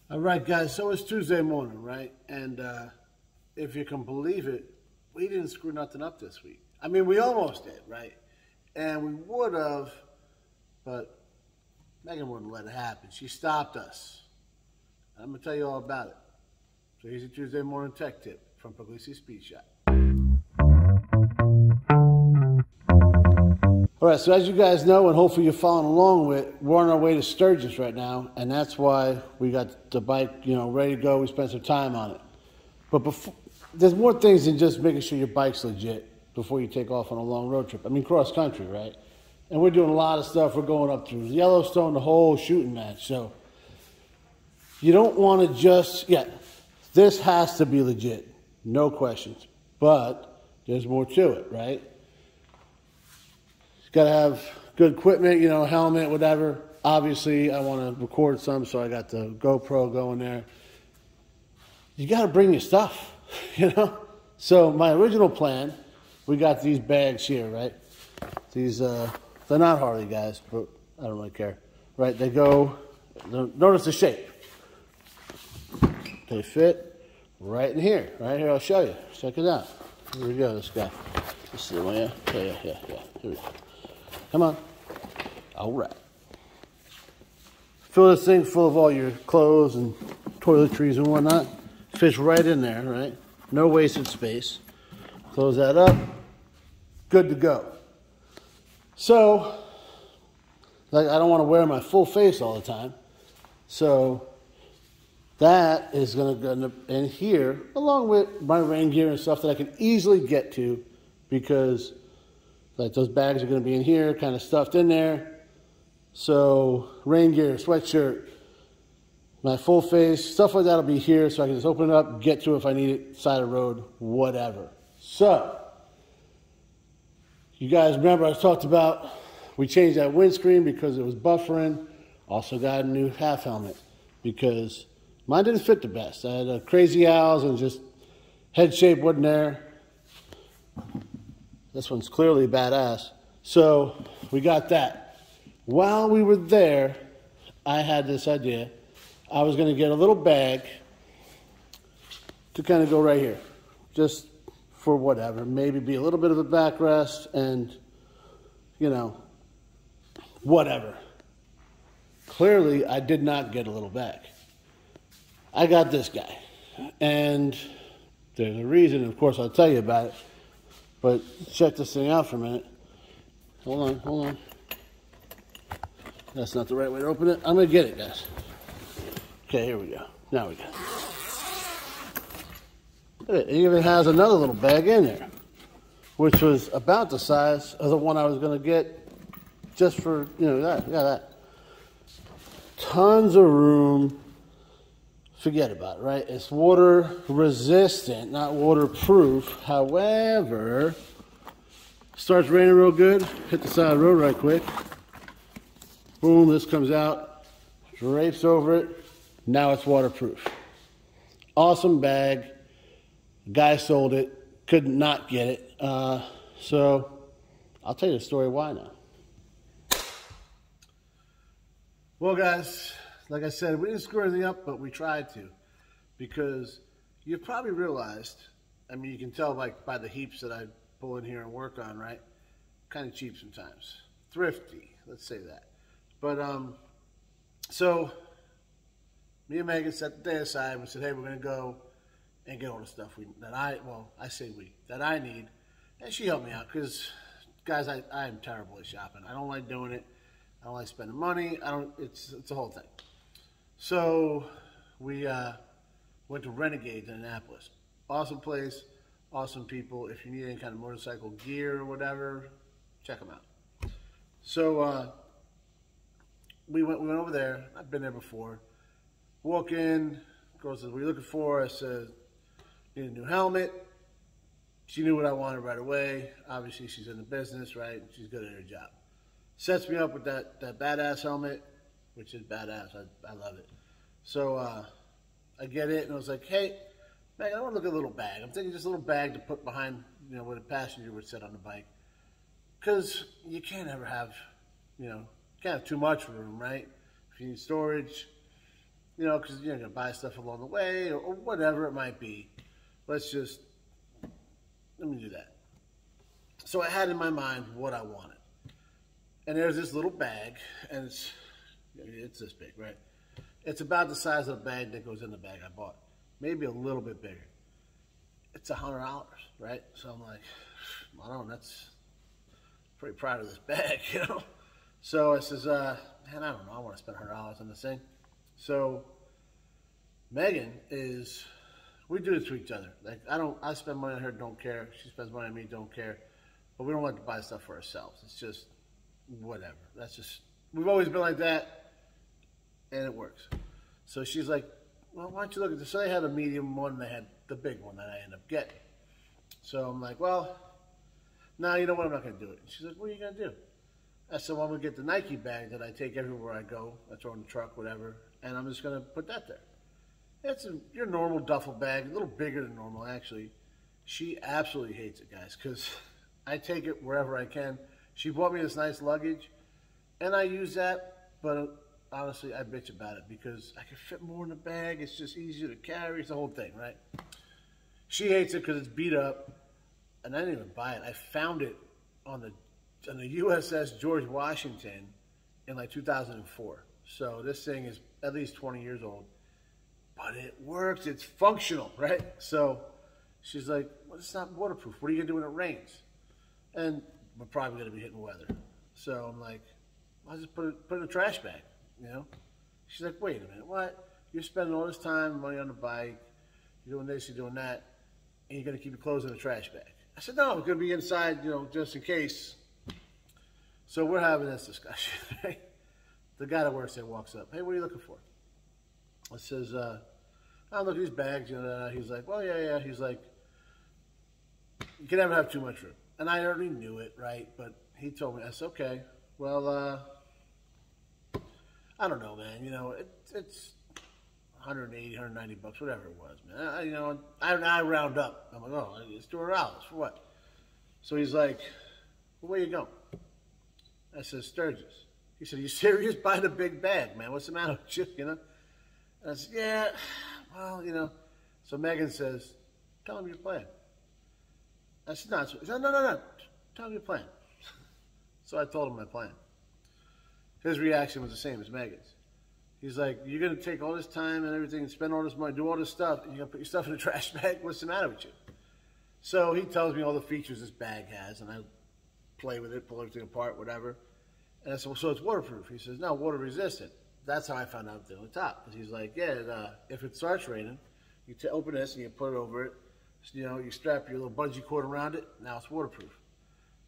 All right, guys, so it's Tuesday morning, right? And if you can believe it, we didn't screw nothing up this week. I mean, we almost did, right? And we would have, but Megan wouldn't let it happen. She stopped us. I'm going to tell you all about it. So here's a Tuesday morning tech tip from Pugliese Speed Shop. All right, so as you guys know, and hopefully you're following along with, we're on our way to Sturgis right now, and that's why we got the bike, ready to go. We spent some time on it. But there's more things than just making sure your bike's legit before you take off on a long road trip. I mean, cross country, right? And we're doing a lot of stuff. We're going up through Yellowstone, the whole shooting match. So you don't want to just, this has to be legit, no questions. But there's more to it, right? Got to have good equipment, helmet, whatever. Obviously, I want to record some, so I got the GoPro going there. You got to bring your stuff, So my original plan, we got these bags here, right? These, they're not Harley guys, but I don't really care. Right, they go, notice the shape. They fit right in here. Right here, I'll show you. Check it out. Here we go, this guy. This is the one, yeah? Yeah. Here we go. Come on. All right. Fill this thing full of all your clothes and toiletries and whatnot. Fits right in there, right? No wasted space. Close that up. Good to go. So, I don't want to wear my full face all the time. So, that is going to go in here, along with my rain gear and stuff that I can easily get to, because those bags are going to be in here, kind of stuffed in there. So rain gear, sweatshirt, my full face, stuff like that will be here, so I can just open it up, get to it if I need it, side of the road, whatever. So, you guys remember I talked about, we changed that windscreen because it was buffering. Also got a new half helmet because mine didn't fit the best. I had crazy owls and just head shape wasn't there. This one's clearly badass. So we got that. While we were there, I had this idea. I was going to get a little bag to kind of go right here. Just for whatever. Maybe be a little bit of a backrest and, whatever. Clearly, I did not get a little bag. I got this guy. And there's a reason. Of course, I'll tell you about it. But check this thing out for a minute. Hold on. That's not the right way to open it. I'm going to get it, guys. Okay, here we go. Now we go. It even has another little bag in there, which was about the size of the one I was going to get just for, that. Tons of room. Forget about it, right? It's water resistant, not waterproof. However, starts raining real good. Hit the side of the road right quick. Boom, this comes out, drapes over it. Now it's waterproof. Awesome bag. Guy sold it. Could not get it. So I'll tell you the story why now. Well, guys, like I said, we didn't screw anything up, but we tried to, because you've probably realized, you can tell by the heaps that I pull in here and work on, right? Kind of cheap sometimes. Thrifty, let's say that. But, so, me and Megan set the day aside and we said, hey, we're going to go and get all the stuff that I need. And she helped me out because, guys, I am terrible at shopping. I don't like doing it. I don't like spending money. It's a whole thing. So we went to Renegade in Annapolis. Awesome place, awesome people. If you need any kind of motorcycle gear or whatever, check them out. So we went over there. I've been there before. Walk in, girl says, what are you looking for? I said, need a new helmet. She knew what I wanted right away. Obviously, she's in the business, right? She's good at her job. Sets me up with that badass helmet, which is badass. I love it. So I get it, and I was like, hey, Meg, I want to look at a little bag. I'm thinking just a little bag to put behind, where the passenger would sit on the bike. Because you can't ever have, can't have too much room, right? If you need storage, you know, because you're going to buy stuff along the way or whatever it might be. Let me do that. So I had in my mind what I wanted. And there's this little bag, and it's this big, right? It's about the size of the bag that goes in the bag I bought. Maybe a little bit bigger. It's $100, right? So I'm like, I don't know, that's pretty proud of this bag, you know? So I says, man, I don't know, I want to spend $100 on this thing. So Megan we do this to each other. Like, I spend money on her, don't care. She spends money on me, don't care. But we don't like to buy stuff for ourselves. It's just whatever. We've always been like that, and it works. So she's like, well, why don't you look at this? So they had a medium one, and they had the big one that I ended up getting. So I'm like, well, no, you know what? I'm not going to do it. And she's like, what are you going to do? I said, well, I'm going to get the Nike bag that I take everywhere I go. I throw in the truck, whatever, and I'm just going to put that there. It's your normal duffel bag, a little bigger than normal, actually. She absolutely hates it, guys, because I take it wherever I can. She bought me this nice luggage, and I use that, but honestly, I bitch about it because I can fit more in the bag. It's just easier to carry. It's the whole thing, right? She hates it because it's beat up, and I didn't even buy it. I found it on the USS George Washington in like 2004. So this thing is at least 20 years old. But it works. It's functional, right? So she's like, well, it's not waterproof. What are you going to do when it rains? And we're probably going to be hitting weather. So I'm like, I'll just put it in a trash bag, you know? She's like, wait a minute, what? You're spending all this time, money on the bike, you're doing this, you're doing that, and you're going to keep your clothes in a trash bag. I said, no, it's going to be inside, you know, just in case. So we're having this discussion, right? The guy that works there walks up. Hey, what are you looking for? I says, I look at these bags, you know, he's like, well, yeah. He's like, you can never have too much room. And I already knew it, right? But he told me, I said, okay, well, I don't know, man. You know, it's 180, 190 bucks, whatever it was, man. You know, I round up. I'm like, oh, it's $200 for what? So he's like, well, where you going? I said, Sturgis. He said, are you serious? Buy the big bag, man. What's the matter with you, you know? And I said, yeah, well, you know. So Megan says, tell him your plan. I said, no. He said, no. Tell him your plan. So I told him my plan. His reaction was the same as Megan's. He's like, you're going to take all this time and everything and spend all this money, do all this stuff, and you're going to put your stuff in a trash bag? What's the matter with you? So he tells me all the features this bag has, and I play with it, pull everything apart, whatever. And I said, well, so it's waterproof. He says, no, water resistant. That's how I found out on the top. Because he's like, yeah, if it starts raining, you open this and you put it over it. So, you know, you strap your little bungee cord around it. Now it's waterproof.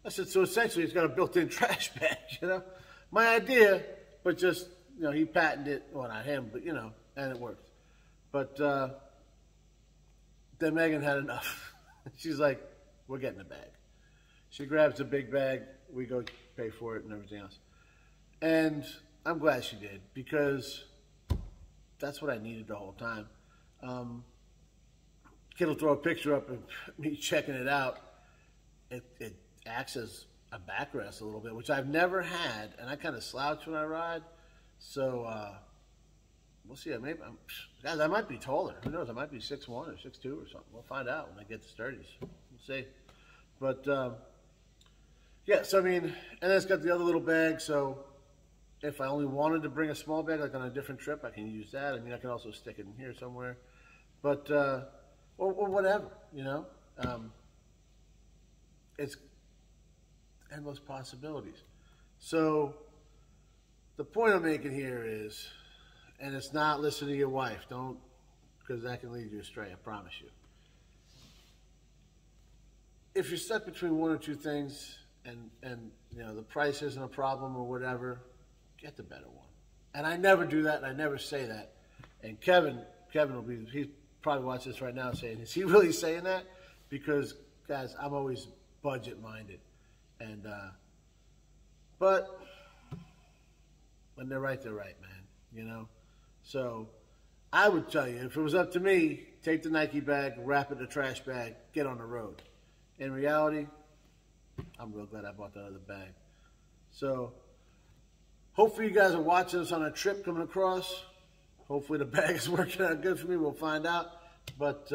I said, so essentially it's got a built-in trash bag, you know. My idea, but just, you know, he patented it. Well, not him, but, you know, and it worked. But then Megan had enough. She's like, we're getting the bag. She grabs the big bag. We go pay for it and everything else. And I'm glad she did, because that's what I needed the whole time. Kid will throw a picture up of me checking it out. It acts as a backrest a little bit, which I've never had, and I kind of slouch when I ride. So we'll see. Maybe guys, I might be taller. Who knows? I might be 6'1" or 6'2" or something. We'll find out when I get to Sturgis. We'll see. But yeah, so I mean, and then it's got the other little bag. So if I only wanted to bring a small bag, like on a different trip, I can use that. I mean, I can also stick it in here somewhere. But or whatever, you know. It's endless possibilities. So the point I'm making here is, and it's not listen to your wife, don't, because that can lead you astray, I promise you. If you're stuck between one or two things and you know the price isn't a problem or whatever, get the better one. And I never do that, and I never say that. And Kevin will be, he's probably watching this right now saying, is he really saying that? Because guys, I'm always budget minded. And but when they're right, man, you know. So I would tell you, if it was up to me, take the Nike bag, wrap it in a trash bag, get on the road. In reality, I'm real glad I bought that other bag. So hopefully you guys are watching us on a trip coming across. Hopefully the bag is working out good for me. We'll find out. But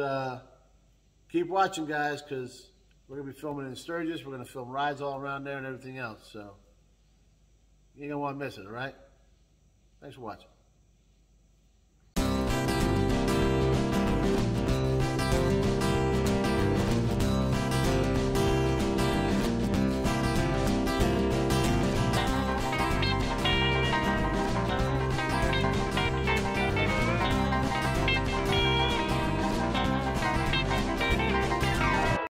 keep watching, guys, because we're going to be filming in Sturgis. We're going to film rides all around there and everything else. So you ain't going to want to miss it, all right? Thanks for watching.